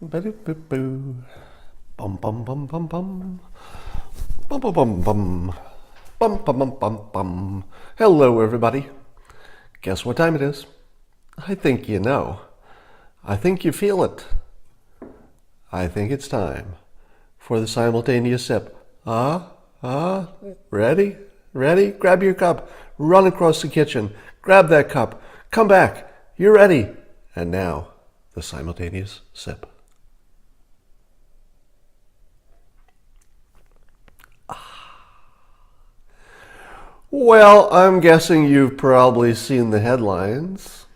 Ba-do-boo-boo. Bum bum bum bum bum. Bum bum bum bum. Bum bum bum bum bum. Hello everybody. Guess what time it is? I think you know. I think you feel it. I think it's time for the simultaneous sip. Ready? Ready? Grab your cup. Run across the kitchen. Grab that cup. Come back. You're ready. And now, the simultaneous sip. Well, I'm guessing you've probably seen the headlines.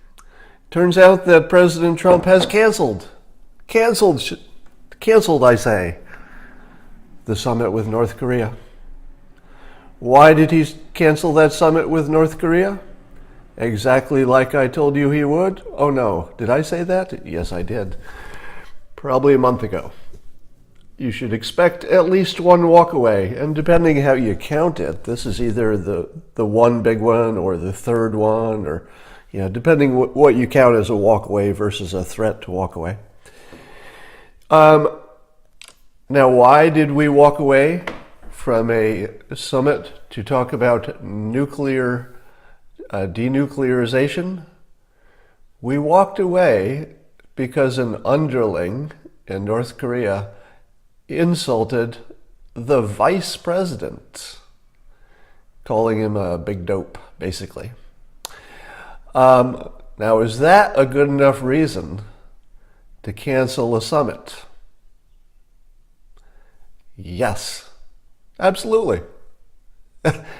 Turns out that President Trump has canceled, I say, the summit with North Korea. Why did he cancel that summit with North Korea? Exactly like I told you he would? Oh no, did I say that? Yes, I did. Probably a month ago. You should expect at least one walkaway, and depending how you count it, this is either the one big one or the third one, or depending what you count as a walkaway versus a threat to walk away. Now, why did we walk away from a summit to talk about nuclear denuclearization? We walked away because an underling in North Korea insulted the vice president, calling him a big dope, basically. Now, is that a good enough reason to cancel a summit? Yes, absolutely.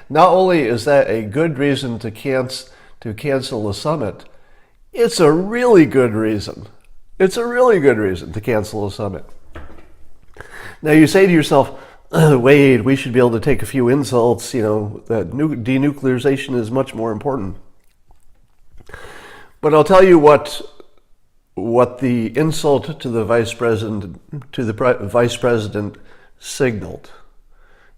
Not only is that a good reason to cancel a summit, it's a really good reason. It's a really good reason to cancel a summit. Now you say to yourself, Wade, we should be able to take a few insults, that denuclearization is much more important. But I'll tell you what the insult to the vice president signaled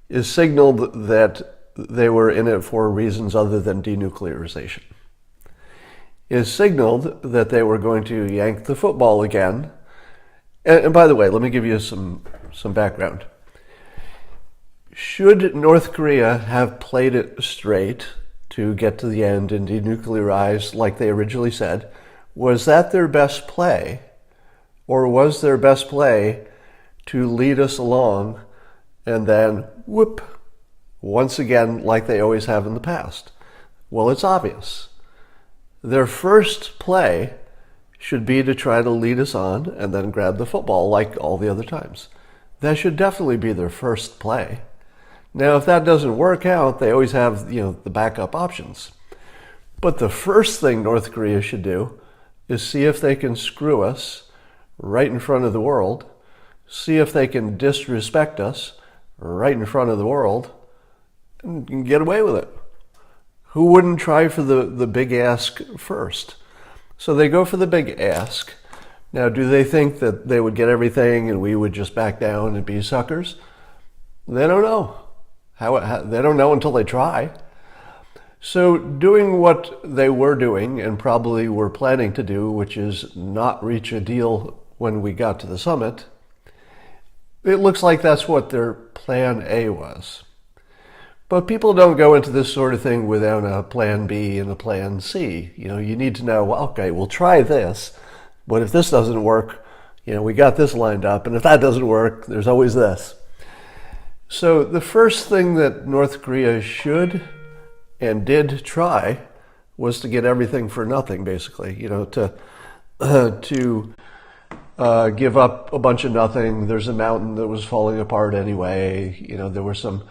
that they were in it for reasons other than denuclearization. It signaled that they were going to yank the football again. And by the way, let me give you some background. Should North Korea have played it straight to get to the end and denuclearize like they originally said, was that their best play? Or was their best play to lead us along and then whoop, once again like they always have in the past? Well, it's obvious. Their first play should be to try to lead us on and then grab the football like all the other times. That should definitely be their first play. Now, if that doesn't work out, they always have, the backup options. But the first thing North Korea should do is see if they can screw us right in front of the world, see if they can disrespect us right in front of the world, and get away with it. Who wouldn't try for the big ask first? So they go for the big ask. Now, do they think that they would get everything and we would just back down and be suckers? They don't know. They don't know until they try. So doing what they were doing and probably were planning to do, which is not reach a deal when we got to the summit, it looks like that's what their plan A was. But people don't go into this sort of thing without a plan B and a plan C. You need to know, well, okay, we'll try this, but if this doesn't work, we got this lined up, and if that doesn't work, there's always this. So the first thing that North Korea should and did try was to get everything for nothing, basically, to give up a bunch of nothing. There's a mountain that was falling apart anyway. There were some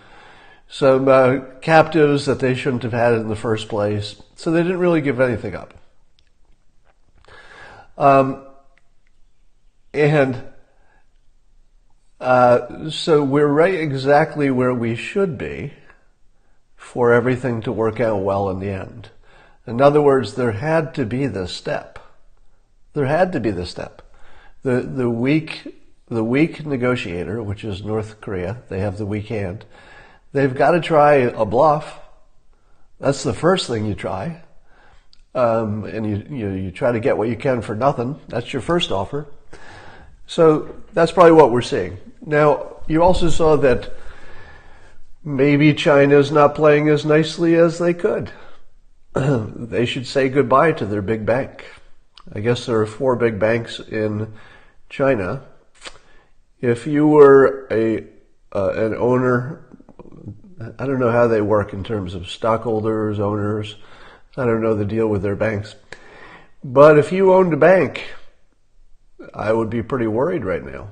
captives that they shouldn't have had in the first place. So they didn't really give anything up. So we're right exactly where we should be for everything to work out well in the end. In other words, there had to be this step. There had to be this step. The weak negotiator, which is North Korea, they have the weak hand. They've got to try a bluff. That's the first thing you try. And you try to get what you can for nothing. That's your first offer. So that's probably what we're seeing. Now, you also saw that maybe China's not playing as nicely as they could. They should say goodbye to their big bank. I guess there are 4 big banks in China. If you were an owner, I don't know how they work in terms of stockholders, owners. I don't know the deal with their banks. But if you owned a bank, I would be pretty worried right now.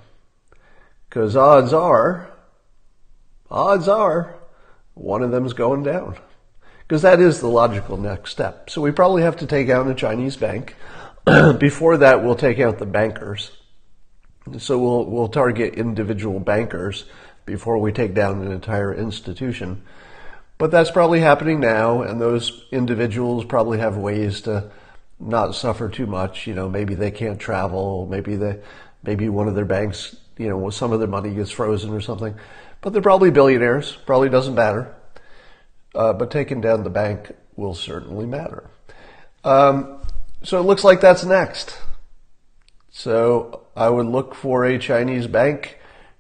Because odds are, one of them's going down. Because that is the logical next step. So we probably have to take out a Chinese bank. Before that, we'll take out the bankers. So we'll target individual bankers before we take down an entire institution. But that's probably happening now, and those individuals probably have ways to not suffer too much. Maybe they can't travel, maybe one of their banks, some of their money gets frozen or something. But they're probably billionaires, probably doesn't matter. But taking down the bank will certainly matter. So it looks like that's next. So I would look for a Chinese bank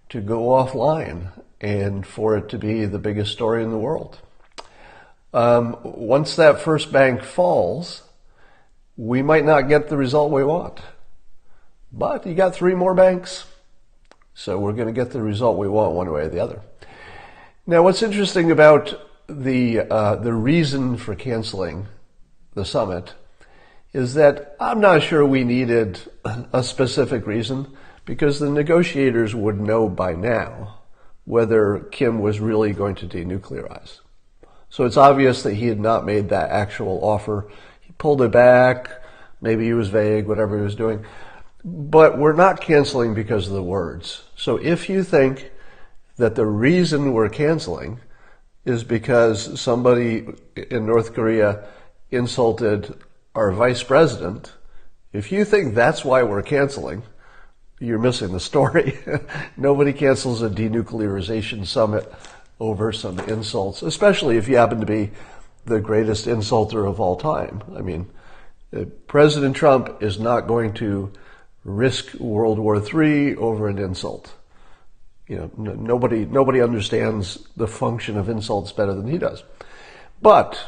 to go offline and for it to be the biggest story in the world. Once that first bank falls, we might not get the result we want. But you got 3 more banks, so we're going to get the result we want one way or the other. Now, what's interesting about the reason for canceling the summit is that I'm not sure we needed a specific reason, because the negotiators would know by now whether Kim was really going to denuclearize. So it's obvious that he had not made that actual offer. He pulled it back, maybe he was vague, whatever he was doing. But we're not canceling because of the words. So if you think that the reason we're canceling is because somebody in North Korea insulted our vice president, if you think that's why we're canceling, you're missing the story. Nobody cancels a denuclearization summit over some insults, especially if you happen to be the greatest insulter of all time. I mean, President Trump is not going to risk World War III over an insult. Nobody understands the function of insults better than he does. But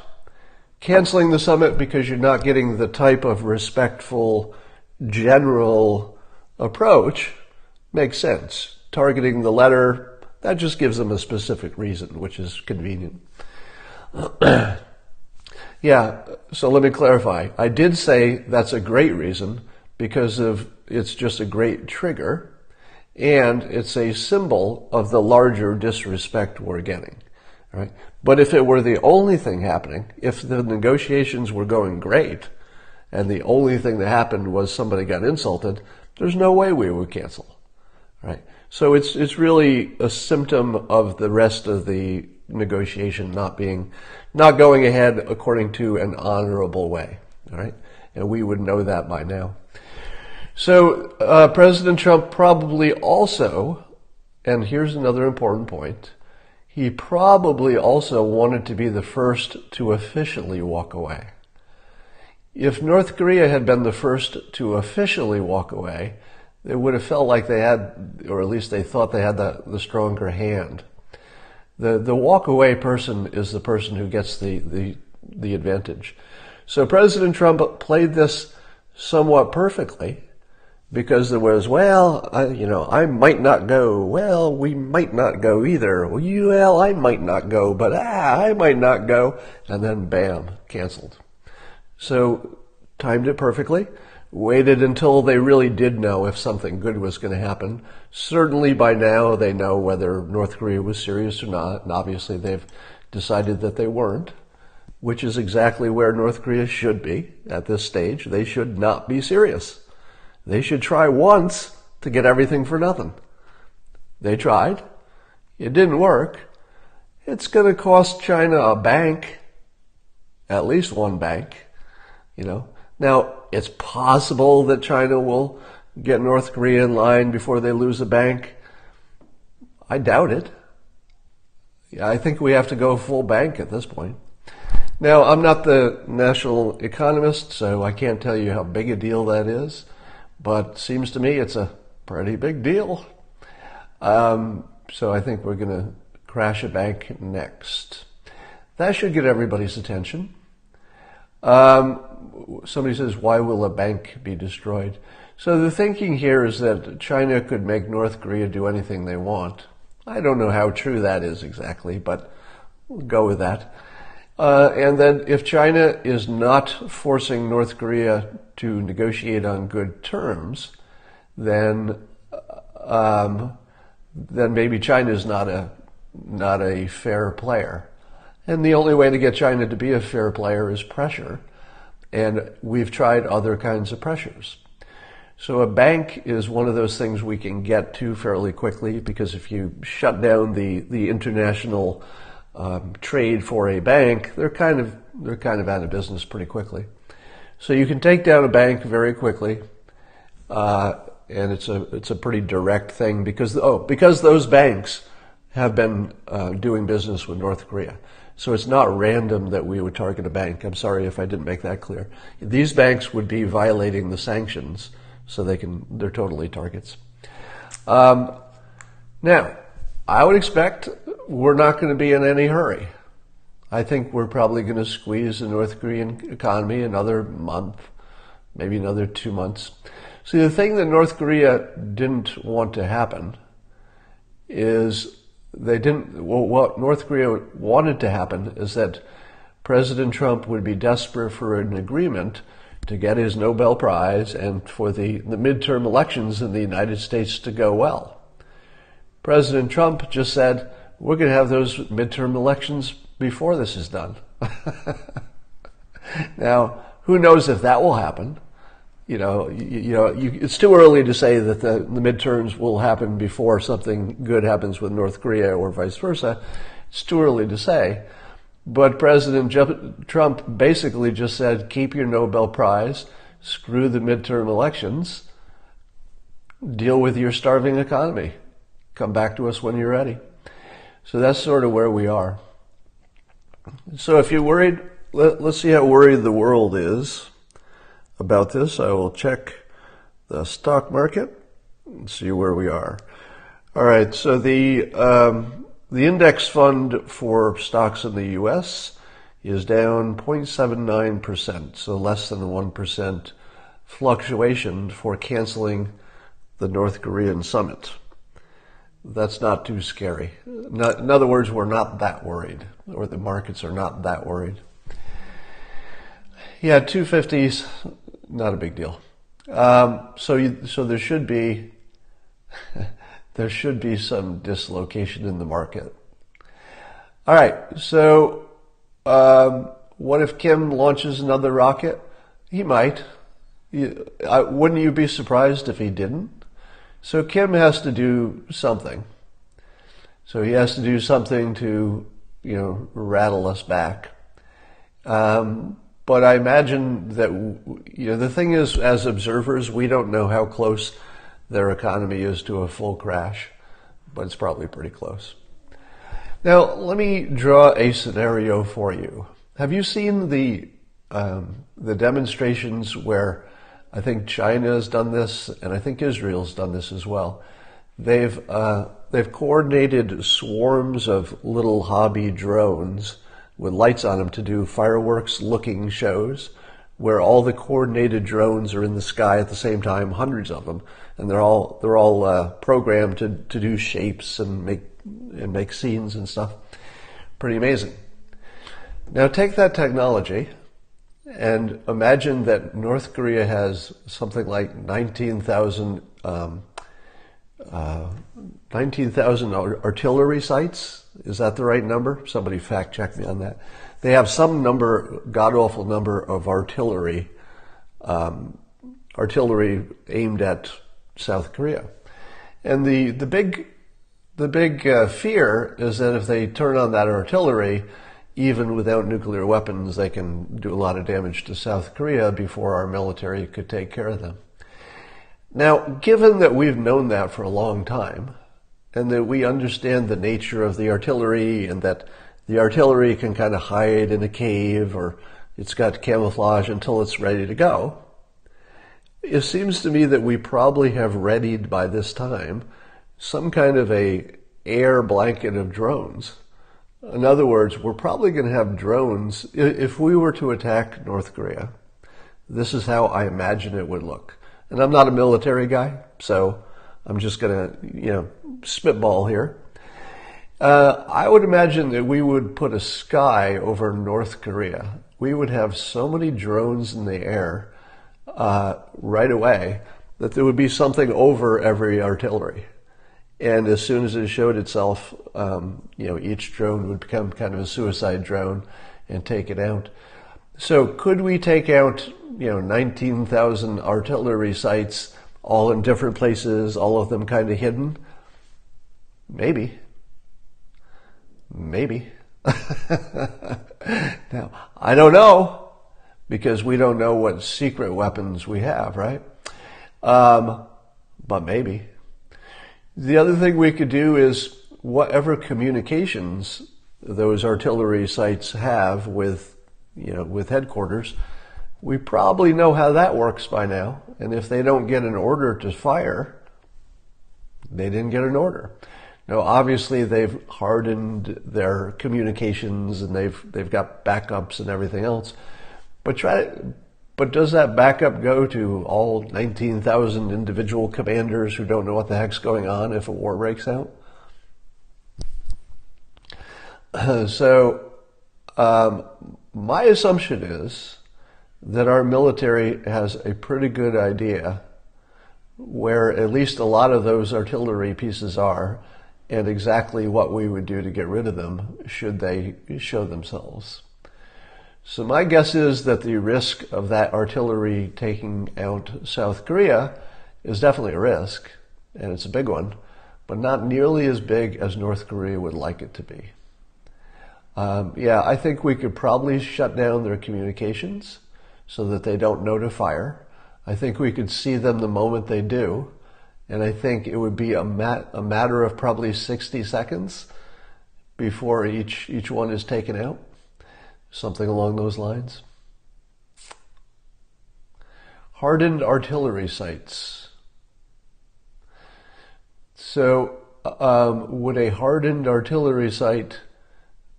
canceling the summit because you're not getting the type of respectful, general approach makes sense. Targeting the letter, that just gives them a specific reason, which is convenient. Yeah, so let me clarify. I did say that's a great reason because it's just a great trigger, and it's a symbol of the larger disrespect we're getting. All right? But if it were the only thing happening, if the negotiations were going great, and the only thing that happened was somebody got insulted, there's no way we would cancel. All right? So it's really a symptom of the rest of the negotiation not going ahead according to an honorable way. All right? And we would know that by now. So President Trump probably also, and here's another important point, he probably also wanted to be the first to officially walk away. If North Korea had been the first to officially walk away, they would have felt like they had, or at least they thought they had the stronger hand. The walk away person is the person who gets the advantage. So President Trump played this somewhat perfectly, because there was, I might not go. Well, we might not go either. Well, I might not go, but I might not go. And then bam, canceled. So timed it perfectly. Waited until they really did know if something good was going to happen. Certainly by now they know whether North Korea was serious or not. And obviously they've decided that they weren't, which is exactly where North Korea should be at this stage. They should not be serious. They should try once to get everything for nothing. They tried. It didn't work. It's going to cost China a bank, at least one bank, Now, it's possible that China will get North Korea in line before they lose a bank. I doubt it. I think we have to go full bank at this point. Now, I'm not the national economist, so I can't tell you how big a deal that is. But it seems to me it's a pretty big deal. So I think we're going to crash a bank next. That should get everybody's attention. Somebody says, why will a bank be destroyed? So the thinking here is that China could make North Korea do anything they want. I don't know how true that is exactly, but we'll go with that. And then if China is not forcing North Korea to negotiate on good terms, then maybe China is not a fair player. And the only way to get China to be a fair player is pressure. And we've tried other kinds of pressures. So a bank is one of those things we can get to fairly quickly, because if you shut down the international trade for a bank, they're kind of out of business pretty quickly. So you can take down a bank very quickly, and it's a pretty direct thing because those banks have been doing business with North Korea. So it's not random that we would target a bank. I'm sorry if I didn't make that clear. These banks would be violating the sanctions, so they're totally targets. Now, I would expect we're not going to be in any hurry. I think we're probably going to squeeze the North Korean economy another month, maybe another 2 months. See, the thing that North Korea didn't want to happen is what North Korea wanted to happen is that President Trump would be desperate for an agreement to get his Nobel Prize and for the midterm elections in the United States to go well. President Trump just said, we're going to have those midterm elections before this is done. Now, who knows if that will happen? It's too early to say that the midterms will happen before something good happens with North Korea or vice versa. It's too early to say. But President Trump basically just said, keep your Nobel Prize, screw the midterm elections, deal with your starving economy. Come back to us when you're ready. So that's sort of where we are. So if you're worried, let's see how worried the world is about this. I will check the stock market and see where we are. All right, so the index fund for stocks in the U.S. is down 0.79%, so less than 1% fluctuation for canceling the North Korean summit. That's not too scary. In other words, we're not that worried, or the markets are not that worried. Yeah, 250s, not a big deal. So there should be some dislocation in the market. All right. So what if Kim launches another rocket? He might. Wouldn't you be surprised if he didn't? So Kim has to do something. So he has to do something to, rattle us back. But I imagine that, the thing is, as observers, we don't know how close their economy is to a full crash, but it's probably pretty close. Now, let me draw a scenario for you. Have you seen the demonstrations where I think China has done this, and I think Israel's done this as well? They've coordinated swarms of little hobby drones with lights on them to do fireworks-looking shows where all the coordinated drones are in the sky at the same time, hundreds of them, and they're all programmed to do shapes and make scenes and stuff. Pretty amazing. Now take that technology and imagine that North Korea has something like 19,000 artillery sites. Is that the right number? Somebody fact check me on that. They have some god-awful number of artillery aimed at South Korea. And the big fear is that if they turn on that artillery, even without nuclear weapons, they can do a lot of damage to South Korea before our military could take care of them. Now, given that we've known that for a long time, and that we understand the nature of the artillery, and that the artillery can kind of hide in a cave, or it's got camouflage until it's ready to go, it seems to me that we probably have readied by this time some kind of a air blanket of drones. In other words, we're probably going to have drones. If we were to attack North Korea, this is how I imagine it would look. And I'm not a military guy, so I'm just going to, spitball here. I would imagine that we would put a sky over North Korea. We would have so many drones in the air right away that there would be something over every artillery. And as soon as it showed itself, each drone would become kind of a suicide drone and take it out. So could we take out, 19,000 artillery sites all in different places, all of them kind of hidden? Maybe. Now, I don't know, because we don't know what secret weapons we have, right? But maybe. The other thing we could do is whatever communications those artillery sites have with headquarters, we probably know how that works by now. And if they don't get an order to fire, they didn't get an order. Now, obviously, they've hardened their communications and they've got backups and everything else. But does that backup go to all 19,000 individual commanders who don't know what the heck's going on if a war breaks out? So my assumption is that our military has a pretty good idea where at least a lot of those artillery pieces are, and exactly what we would do to get rid of them should they show themselves. So my guess is that the risk of that artillery taking out South Korea is definitely a risk, and it's a big one, but not nearly as big as North Korea would like it to be. I think we could probably shut down their communications so that they don't know to fire. I think we could see them the moment they do. And I think it would be a matter of probably 60 seconds before each one is taken out. Something along those lines. Hardened artillery sites. So would a hardened artillery site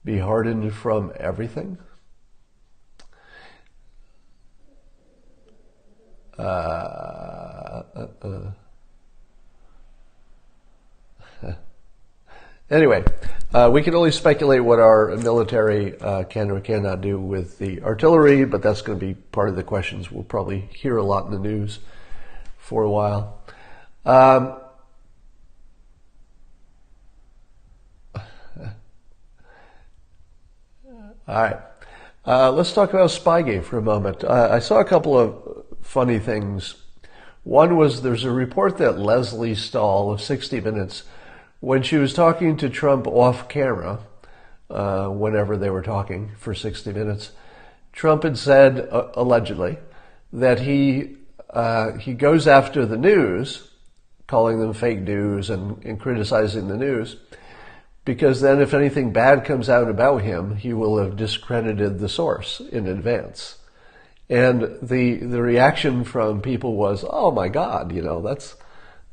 be hardened from everything? Anyway, we can only speculate what our military can or cannot do with the artillery, but that's going to be part of the questions we'll probably hear a lot in the news for a while. All right. Let's talk about Spygate for a moment. I saw a couple of funny things. One was there's a report that Leslie Stahl of 60 Minutes, when she was talking to Trump off camera, whenever they were talking for 60 Minutes, Trump had said, allegedly, that he goes after the news, calling them fake news and criticizing the news, because then if anything bad comes out about him, he will have discredited the source in advance. And the reaction from people was, oh my God,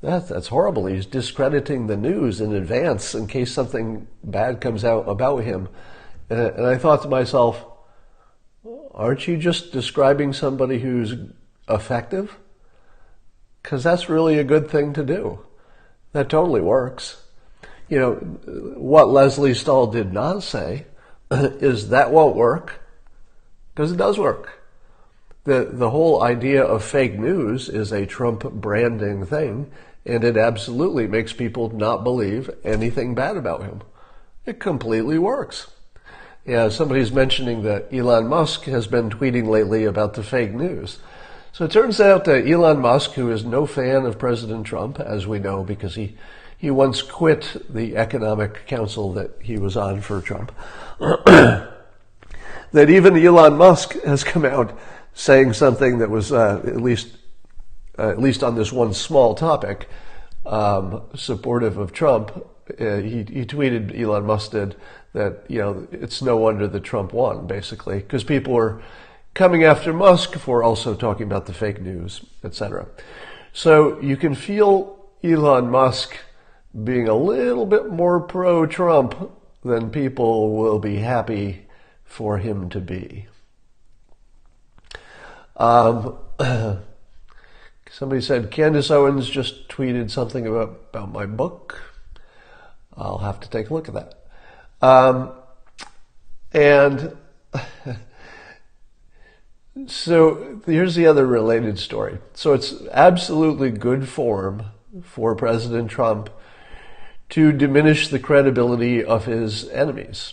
that's horrible. He's discrediting the news in advance in case something bad comes out about him. And I thought to myself, aren't you just describing somebody who's effective? Because that's really a good thing to do. That totally works. What Leslie Stahl did not say is that won't work, because it does work. The whole idea of fake news is a Trump branding thing, and it absolutely makes people not believe anything bad about him. It completely works. Yeah, somebody's mentioning that Elon Musk has been tweeting lately about the fake news. So it turns out that Elon Musk, who is no fan of President Trump, as we know, because he once quit the economic council that he was on for Trump, that even Elon Musk has come out saying something that was at least on this one small topic, supportive of Trump. He tweeted, Elon Musk did, that it's no wonder that Trump won, basically, because people were coming after Musk for also talking about the fake news, etc. So you can feel Elon Musk being a little bit more pro-Trump than people will be happy for him to be. Somebody said, Candace Owens just tweeted something about my book. I'll have to take a look at that. And so here's the other related story. So it's absolutely good form for President Trump to diminish the credibility of his enemies.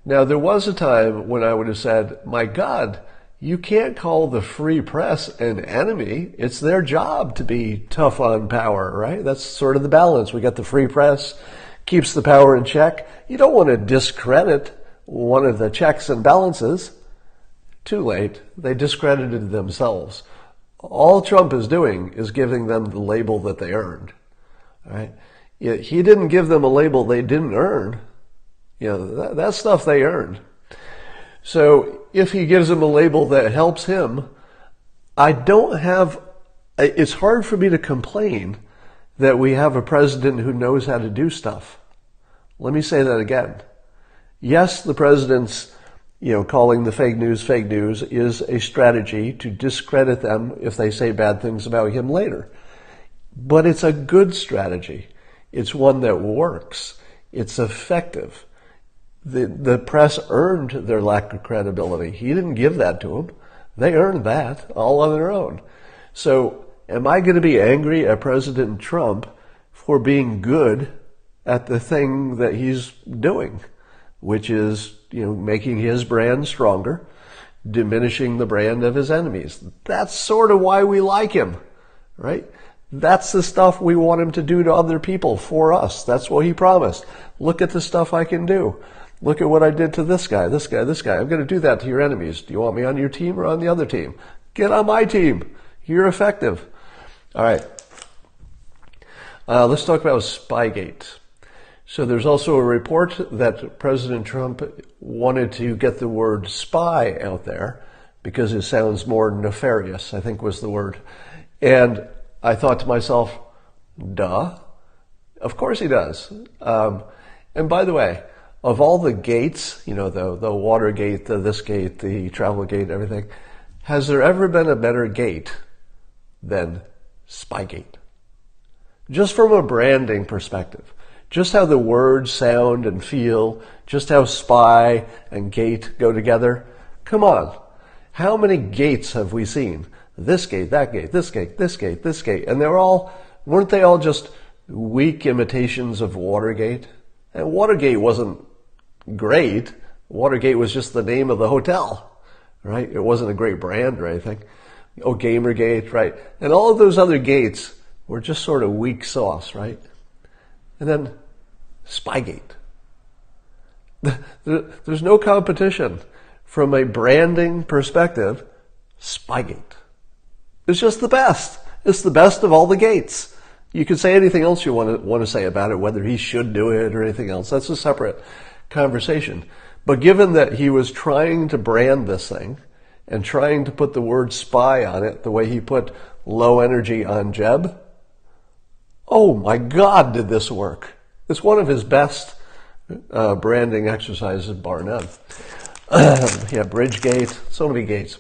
Now, there was a time when I would have said, my God, you can't call the free press an enemy. It's their job to be tough on power, right? That's sort of the balance. We got the free press, keeps the power in check. You don't want to discredit one of the checks and balances. Too late. They discredited themselves. All Trump is doing is giving them the label that they earned, right? He didn't give them a label they didn't earn. That stuff they earned. So if he gives them a label that helps him, it's hard for me to complain that we have a president who knows how to do stuff. Let me say that again. Yes, the president's, calling the fake news is a strategy to discredit them if they say bad things about him later. But it's a good strategy. It's one that works. It's effective. The press earned their lack of credibility. He didn't give that to them. They earned that all on their own. So am I going to be angry at President Trump for being good at the thing that he's doing, which is, making his brand stronger, diminishing the brand of his enemies? That's sort of why we like him, right? That's the stuff we want him to do to other people for us. That's what he promised. Look at the stuff I can do. Look at what I did to this guy, this guy, this guy. I'm going to do that to your enemies. Do you want me on your team or on the other team? Get on my team. You're effective. All right. Let's talk about Spygate. So there's also a report that President Trump wanted to get the word spy out there because it sounds more nefarious, I think was the word. And I thought to myself, duh. Of course he does. And by the way, of all the gates, the Watergate, this gate, the travel gate, everything, has there ever been a better gate than Spygate? Just from a branding perspective. Just how the words sound and feel, just how spy and gate go together. Come on. How many gates have we seen? This gate, that gate, this gate, this gate, this gate. And weren't they all just weak imitations of Watergate? And Watergate wasn't great. Watergate was just the name of the hotel, right? It wasn't a great brand or anything. Oh, Gamergate, right? And all of those other gates were just sort of weak sauce, right? And then Spygate. There's no competition from a branding perspective. Spygate. It's just the best. It's the best of all the gates. You can say anything else you want to say about it, whether he should do it or anything else. That's a separate conversation. But given that he was trying to brand this thing and trying to put the word spy on it the way he put low energy on Jeb, oh my God, did this work. It's one of his best branding exercises, bar none. Bridgegate, so many gates.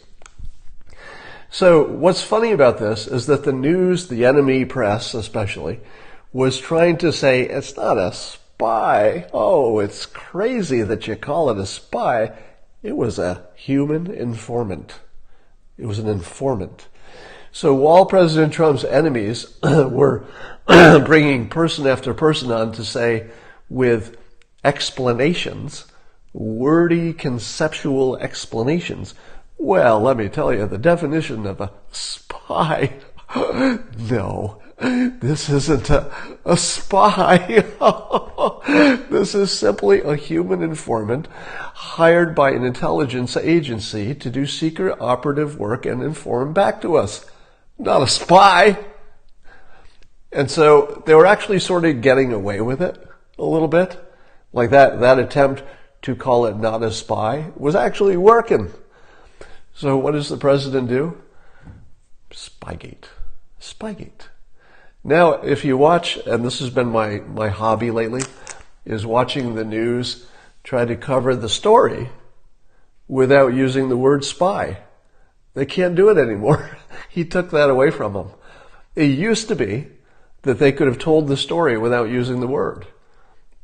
So what's funny about this is that the news, the enemy press especially, was trying to say it's not a spy. Oh, it's crazy that you call it a spy. It was a human informant. It was an informant. So while President Trump's enemies were bringing person after person on to say with explanations, wordy conceptual explanations, well, let me tell you, the definition of a spy, no, this isn't a spy. This is simply a human informant hired by an intelligence agency to do secret operative work and inform back to us. Not a spy. And so they were actually sort of getting away with it a little bit. Like that attempt to call it not a spy was actually working. So what does the president do? Spygate. Spygate. Now, if you watch, and this has been my hobby lately, is watching the news try to cover the story without using the word spy. They can't do it anymore. He took that away from them. It used to be that they could have told the story without using the word.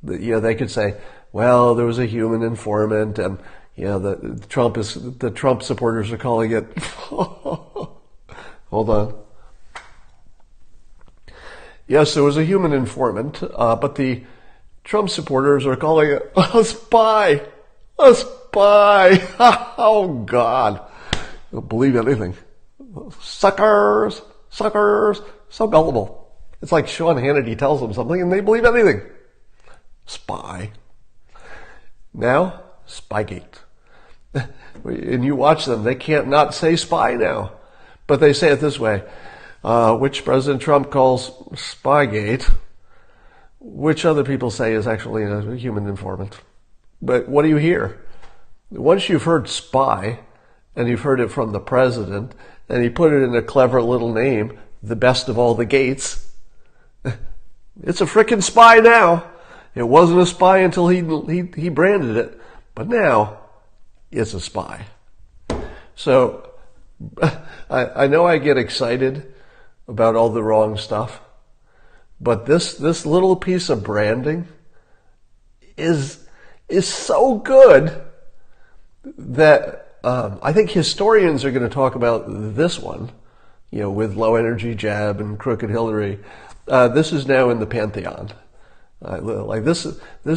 They could say, well, there was a human informant, and the Trump supporters are calling it. Hold on. Yes, there was a human informant, but the Trump supporters are calling it a spy. A spy. Oh, God. You'll believe anything. Suckers. Suckers. So gullible. It's like Sean Hannity tells them something and they believe anything. Spy. Now, Spygate. And you watch them, they can't not say spy now. But they say it this way, which President Trump calls Spygate, which other people say is actually a human informant. But what do you hear? Once you've heard spy, and you've heard it from the president, and he put it in a clever little name, the best of all the gates, it's a frickin' spy now. It wasn't a spy until he branded it, but now it's a spy. So I know I get excited about all the wrong stuff, but this little piece of branding is so good that I think historians are going to talk about this one, with low energy Jeb and crooked Hillary. This is now in the pantheon. This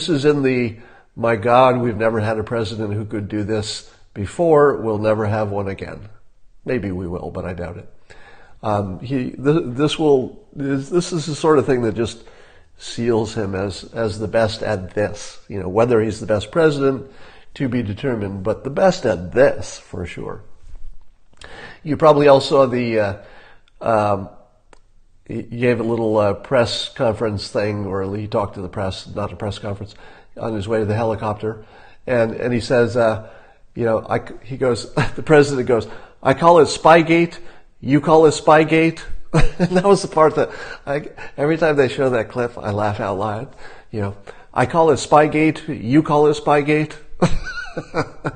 is in the, my God, we've never had a president who could do this before. We'll never have one again. Maybe we will, but I doubt it. This is the sort of thing that just seals him as the best at this. Whether he's the best president, to be determined, but the best at this, for sure. You probably all saw he gave a little press conference thing, or he talked to the press, not a press conference, on his way to the helicopter. And he says, he goes, the president goes, I call it Spygate, you call it Spygate. And that was the part that every time they show that clip, I laugh out loud. I call it Spygate, you call it Spygate.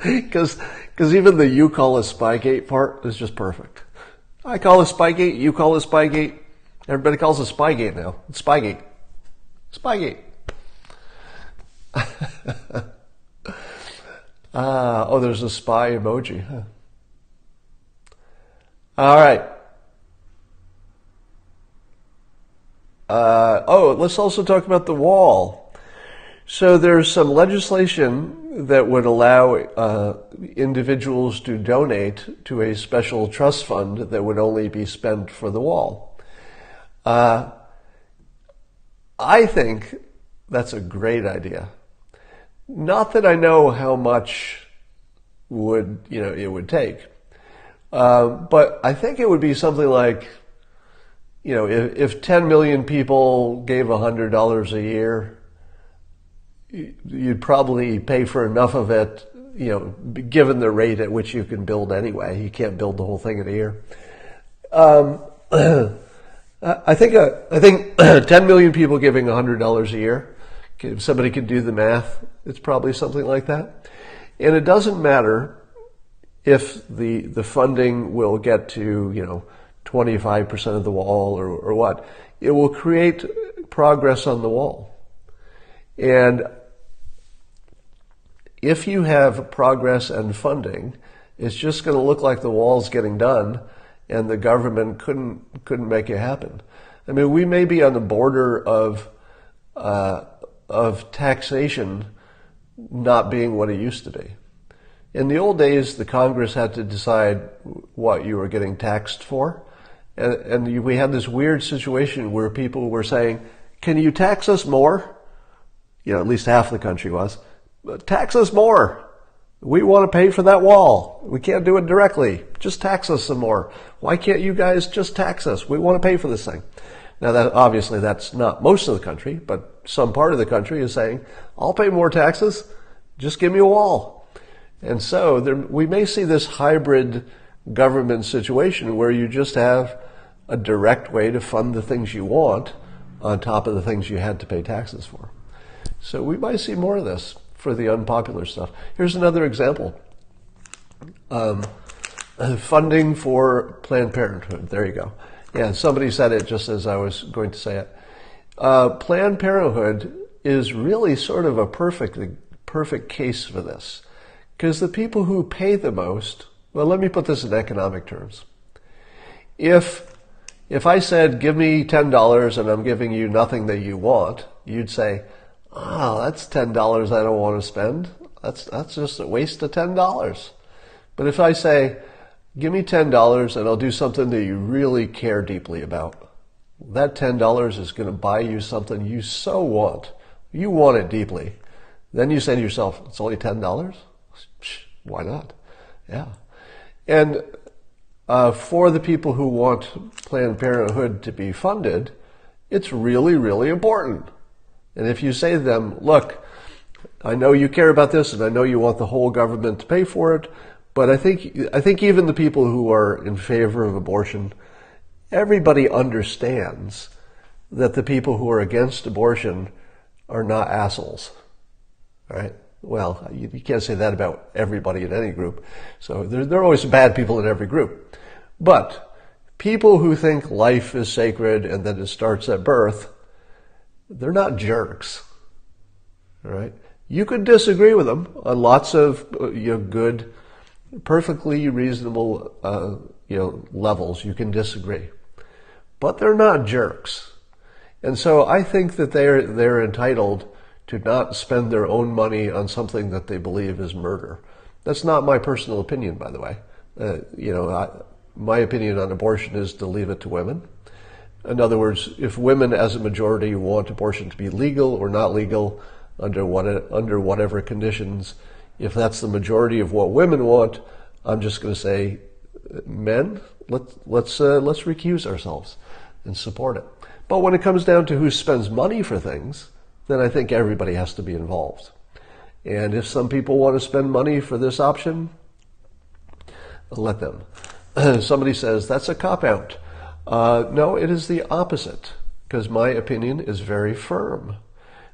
Because even the you call it Spygate part is just perfect. I call it Spygate, you call it Spygate. Everybody calls it Spygate now. It's Spygate. Spygate. There's a spy emoji. Huh. All right. Let's also talk about the wall. So there's some legislation that would allow individuals to donate to a special trust fund that would only be spent for the wall. I think that's a great idea. Not that I know how much it would take, but I think it would be something like, if 10 million people gave $100 a year, you'd probably pay for enough of it, given the rate at which you can build anyway. You can't build the whole thing in a year. I think 10 million people giving $100 a year, if somebody could do the math, it's probably something like that. And it doesn't matter if the funding will get to, 25% of the wall or what. It will create progress on the wall. And if you have progress and funding, it's just going to look like the wall's getting done and the government couldn't make it happen. I mean, we may be on the border of taxation not being what it used to be. In the old days, the Congress had to decide what you were getting taxed for. And we had this weird situation where people were saying, can you tax us more? At least half the country was. Tax us more. We want to pay for that wall. We can't do it directly. Just tax us some more. Why can't you guys just tax us? We want to pay for this thing. Now, obviously that's not most of the country, but some part of the country is saying, I'll pay more taxes. Just give me a wall. And so we may see this hybrid government situation where you just have a direct way to fund the things you want on top of the things you had to pay taxes for. So we might see more of this for the unpopular stuff. Here's another example. Funding for Planned Parenthood. There you go. Yeah, somebody said it just as I was going to say it. Planned Parenthood is really sort of a perfect case for this. Because the people who pay the most, well, let me put this in economic terms. If I said, give me $10 and I'm giving you nothing that you want, you'd say, that's $10 I don't want to spend. That's just a waste of $10. But if I say, give me $10 and I'll do something that you really care deeply about, that $10 is going to buy you something you so want. You want it deeply. Then you say to yourself, it's only $10? Why not? Yeah. And for the people who want Planned Parenthood to be funded, it's really, really important. And if you say to them, look, I know you care about this and I know you want the whole government to pay for it, but I think even the people who are in favor of abortion, everybody understands that the people who are against abortion are not assholes, right? Well, you can't say that about everybody in any group. So there are always bad people in every group. But people who think life is sacred and that it starts at birth, they're not jerks, all right? You could disagree with them on lots of good, perfectly reasonable levels. You can disagree, but they're not jerks. And so I think that they're entitled to not spend their own money on something that they believe is murder. That's not my personal opinion, by the way. My opinion on abortion is to leave it to women. In other words, if women as a majority want abortion to be legal or not legal, under whatever conditions, if that's the majority of what women want, I'm just going to say, men, let's recuse ourselves and support it. But when it comes down to who spends money for things, then I think everybody has to be involved. And if some people want to spend money for this option, let them. Somebody says, that's a cop-out. No, it is the opposite, because my opinion is very firm.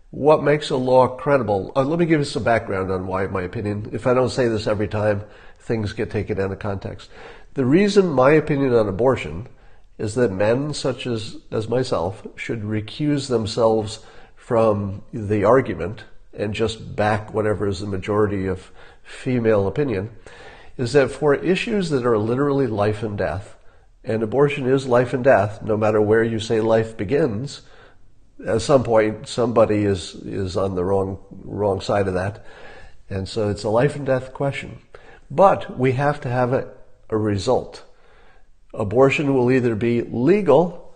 What makes a law credible? Let me give you some background on why my opinion, if I don't say this every time, things get taken out of context. The reason my opinion on abortion is that men such as myself should recuse themselves from the argument and just back whatever is the majority of female opinion, is that for issues that are literally life and death, and abortion is life and death, no matter where you say life begins, at some point somebody is on the wrong side of that. And so it's a life and death question. But we have to have a result. Abortion will either be legal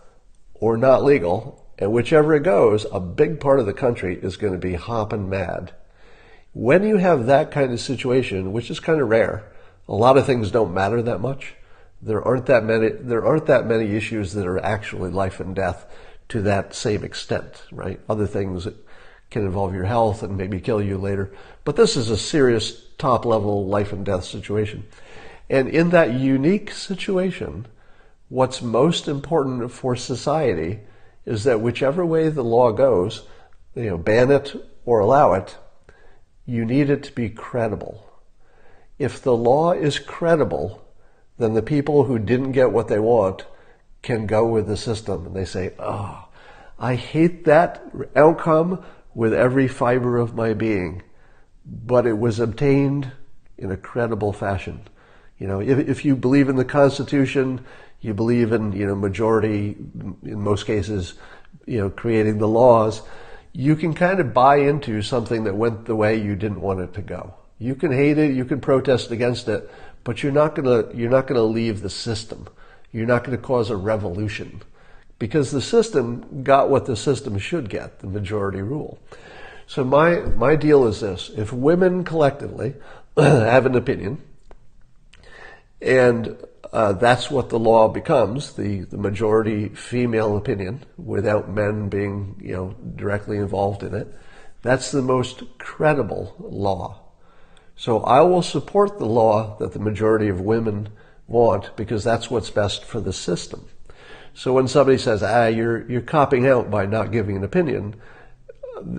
or not legal, and whichever it goes, a big part of the country is going to be hopping mad. When you have that kind of situation, which is kind of rare, a lot of things don't matter that much. There aren't that many issues that are actually life and death to that same extent, right? Other things that can involve your health and maybe kill you later. But this is a serious top-level life and death situation. And in that unique situation, what's most important for society is that whichever way the law goes, ban it or allow it, you need it to be credible. If the law is credible, then the people who didn't get what they want can go with the system. And they say, I hate that outcome with every fiber of my being, but it was obtained in a credible fashion. If you believe in the Constitution, you believe in, majority, in most cases, creating the laws, you can kind of buy into something that went the way you didn't want it to go. You can hate it, you can protest against it, but you're not gonna leave the system. You're not gonna cause a revolution, because the system got what the system should get, the majority rule. So my deal is this: if women collectively have an opinion, and that's what the law becomes, the majority female opinion, without men being directly involved in it, that's the most credible law. So I will support the law that the majority of women want because that's what's best for the system. So when somebody says, you're copping out by not giving an opinion,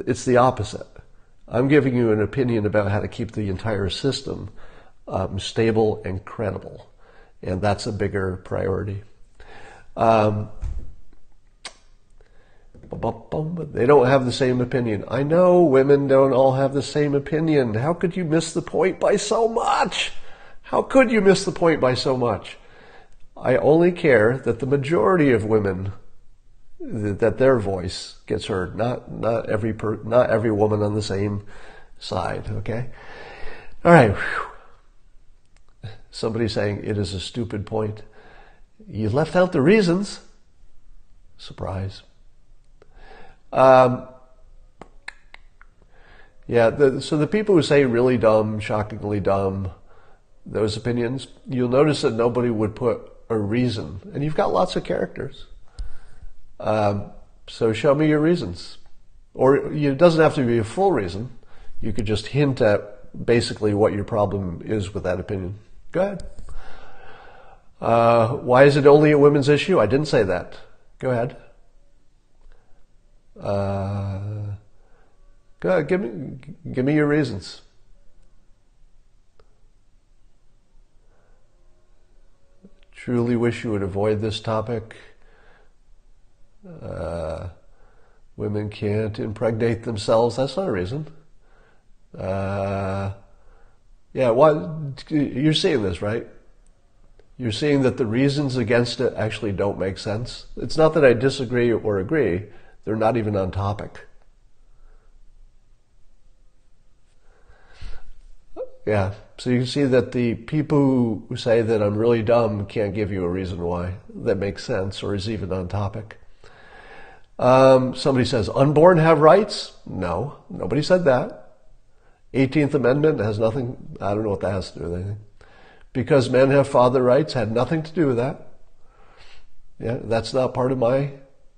it's the opposite. I'm giving you an opinion about how to keep the entire system stable and credible. And that's a bigger priority. They don't have the same opinion. I know women don't all have the same opinion. How could you miss the point by so much? How could you miss the point by so much? I only care that the majority of women, that their voice gets heard, not every woman on the same side, okay? All right. Somebody saying it is a stupid point. You left out the reasons. Surprise. So the people who say really dumb, shockingly dumb, those opinions, you'll notice that nobody would put a reason. And you've got lots of characters. So show me your reasons. Or it doesn't have to be a full reason. You could just hint at basically what your problem is with that opinion. Go ahead. Why is it only a women's issue? I didn't say that. Go ahead. Go ahead, give me your reasons. Truly wish you would avoid this topic. Women can't impregnate themselves. That's not a reason. You're seeing this, right? You're seeing that the reasons against it actually don't make sense. It's not that I disagree or agree. They're not even on topic. Yeah, so you can see that the people who say that I'm really dumb can't give you a reason why that makes sense or is even on topic. Somebody says, unborn have rights? No, nobody said that. 18th Amendment has nothing, I don't know what that has to do with anything. Because men have father rights had nothing to do with that. Yeah, that's not part of my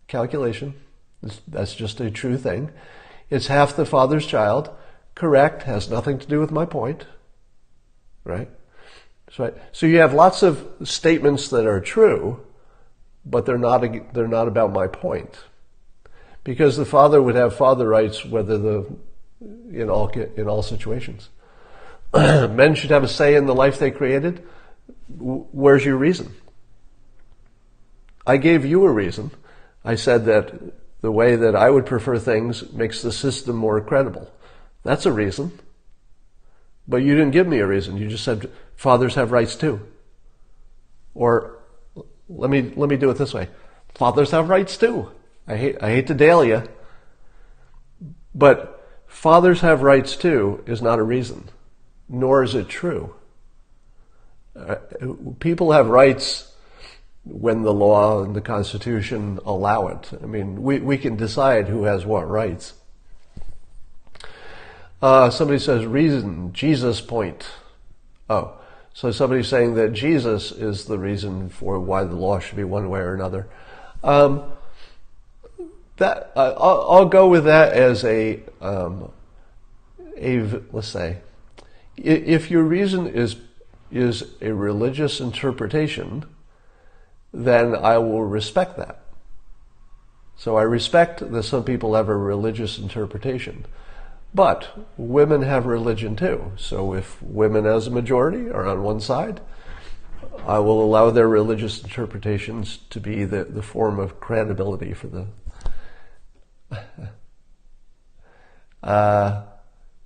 calculation. That's just a true thing. It's half the father's child. Correct, has nothing to do with my point. Right? So you have lots of statements that are true, but they're not about my point. Because the father would have father rights in all situations. Men should have a say in the life they created. Where's your reason? I gave you a reason. I said that the way that I would prefer things makes the system more credible. That's a reason. But you didn't give me a reason. You just said fathers have rights too. Or let me do it this way. Fathers have rights too. I hate to dale you, but fathers have rights too is not a reason, nor is it true. People have rights when the law and the Constitution allow it. I mean, we can decide who has what rights. Somebody says reason, Jesus point. Oh, so somebody's saying that Jesus is the reason for why the law should be one way or another. I'll go with that as let's say, if your reason is a religious interpretation, then I will respect that. So I respect that some people have a religious interpretation. But women have religion too. So if women as a majority are on one side, I will allow their religious interpretations to be the form of credibility for the...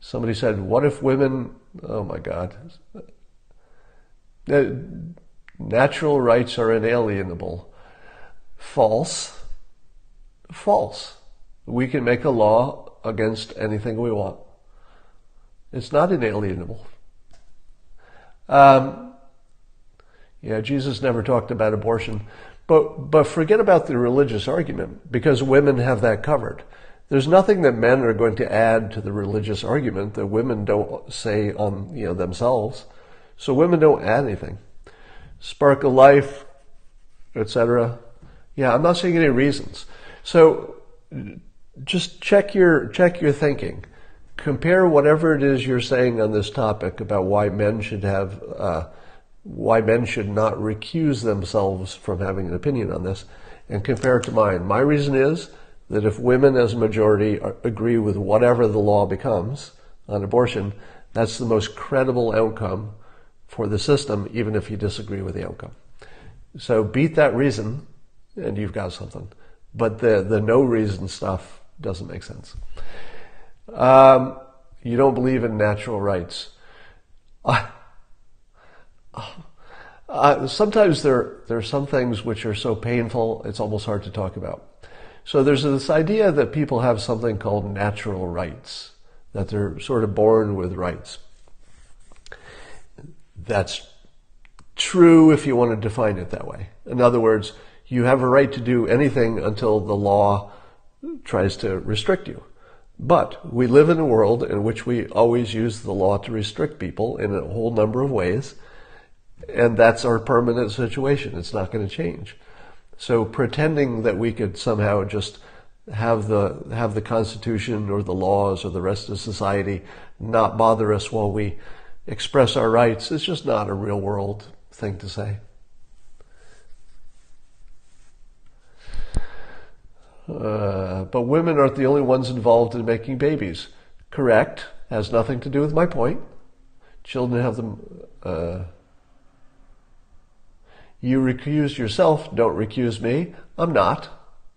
Somebody said, what if women... Oh my God. Natural rights are inalienable. False. False. We can make a law against anything we want. It's not inalienable. Jesus never talked about abortion. But forget about the religious argument, because women have that covered. There's nothing that men are going to add to the religious argument that women don't say on themselves. So women don't add anything. Spark of life, etc. Yeah, I'm not seeing any reasons. So just check your thinking. Compare whatever it is you're saying on this topic about why men should not recuse themselves from having an opinion on this, and compare it to mine. My reason is that if women as a majority agree with whatever the law becomes on abortion, that's the most credible outcome for the system, even if you disagree with the outcome. So beat that reason, and you've got something. But the no reason stuff doesn't make sense. You don't believe in natural rights. Sometimes there are some things which are so painful, it's almost hard to talk about. So there's this idea that people have something called natural rights, that they're sort of born with rights. That's true if you want to define it that way. In other words, you have a right to do anything until the law tries to restrict you. But we live in a world in which we always use the law to restrict people in a whole number of ways, and that's our permanent situation. It's not going to change. So pretending that we could somehow just have the Constitution or the laws or the rest of society not bother us while we express our rights is just not a real world thing to say. But women aren't the only ones involved in making babies. Correct. Has nothing to do with my point. Children have them. You recuse yourself. Don't recuse me. I'm not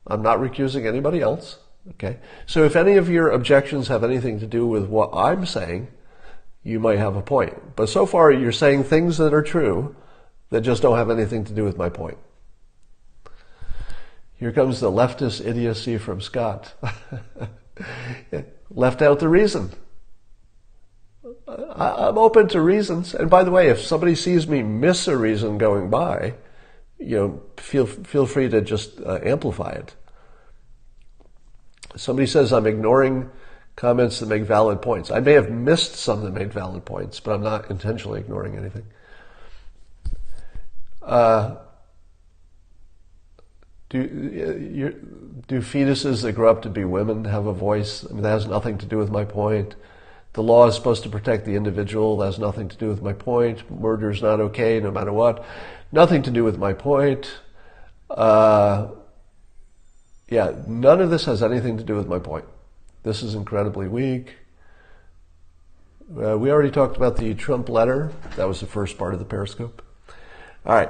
recusing anybody else. Okay. So if any of your objections have anything to do with what I'm saying, you might have a point. But so far you're saying things that are true that just don't have anything to do with my point. Here comes the leftist idiocy from Scott. Left out the reason. I'm open to reasons. And by the way, if somebody sees me miss a reason going by, feel free to just amplify it. Somebody says I'm ignoring comments that make valid points. I may have missed some that made valid points, but I'm not intentionally ignoring anything. Do fetuses that grow up to be women have a voice? I mean, that has nothing to do with my point. The law is supposed to protect the individual. That has nothing to do with my point. Murder is not okay no matter what. Nothing to do with my point. None of this has anything to do with my point. This is incredibly weak. We already talked about the Trump letter. That was the first part of the Periscope. All right.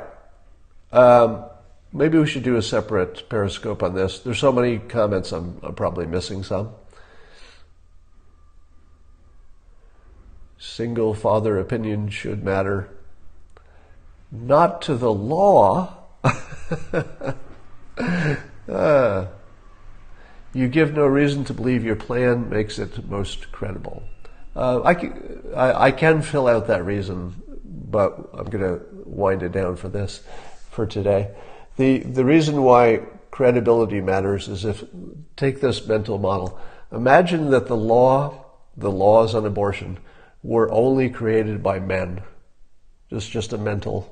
Maybe we should do a separate Periscope on this. There's so many comments, I'm probably missing some. Single father opinion should matter. Not to the law. You give no reason to believe your plan makes it most credible. I can fill out that reason, but I'm going to wind it down for today. The reason why credibility matters is take this mental model. Imagine that the laws on abortion were only created by men. Just a mental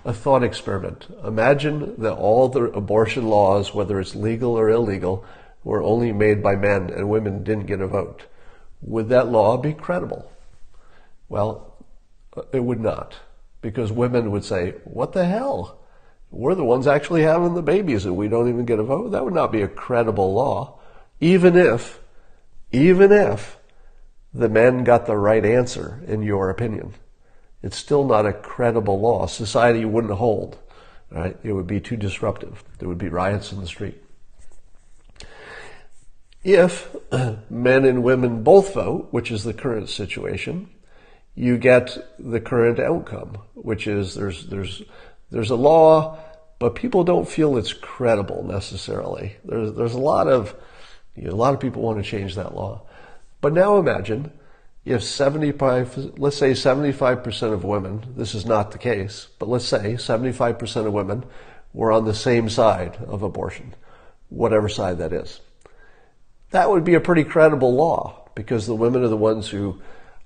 a thought experiment. Imagine that all the abortion laws, whether it's legal or illegal, were only made by men and women didn't get a vote. Would that law be credible? Well, it would not. Because women would say, what the hell? We're the ones actually having the babies and we don't even get a vote? That would not be a credible law. Even if the men got the right answer, in your opinion. It's still not a credible law. Society wouldn't hold. Right? It would be too disruptive. There would be riots in the street. If men and women both vote, which is the current situation, you get the current outcome, which is there's a law, but people don't feel it's credible necessarily. There's a lot of people want to change that law. But now imagine if let's say 75% of women, this is not the case, but let's say 75% of women were on the same side of abortion, whatever side that is. That would be a pretty credible law because the women are the ones who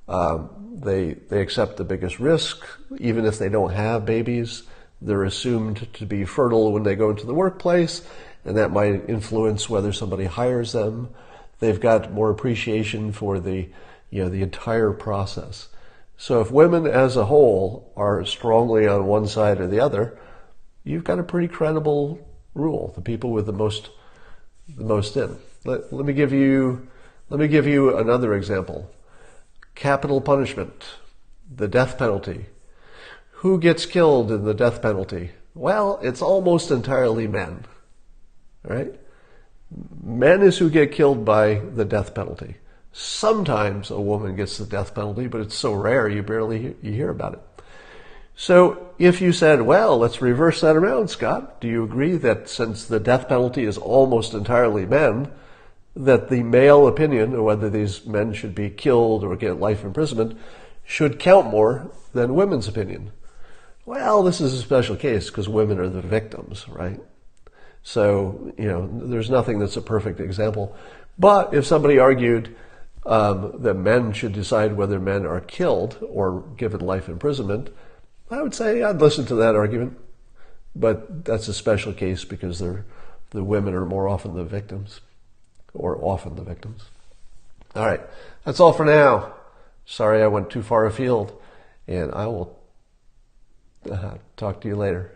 they accept the biggest risk. Even if they don't have babies, they're assumed to be fertile when they go into the workplace, and that might influence whether somebody hires them. They've got more appreciation for the entire process. So if women as a whole are strongly on one side or the other, you've got a pretty credible rule. The people with the most in. Let me give you another example. Capital punishment, the death penalty. Who gets killed in the death penalty? Well, it's almost entirely men. All right? Men is who get killed by the death penalty. Sometimes a woman gets the death penalty, but it's so rare you barely hear about it. So if you said, well, let's reverse that around, Scott, do you agree that since the death penalty is almost entirely men, that the male opinion of whether these men should be killed or get life imprisonment should count more than women's opinion? Well, this is a special case because women are the victims, right? So, there's nothing that's a perfect example. But if somebody argued that men should decide whether men are killed or given life imprisonment, I would say I'd listen to that argument. But that's a special case because the women are more often the victims, or often the victims. All right, that's all for now. Sorry I went too far afield, and I will talk to you later.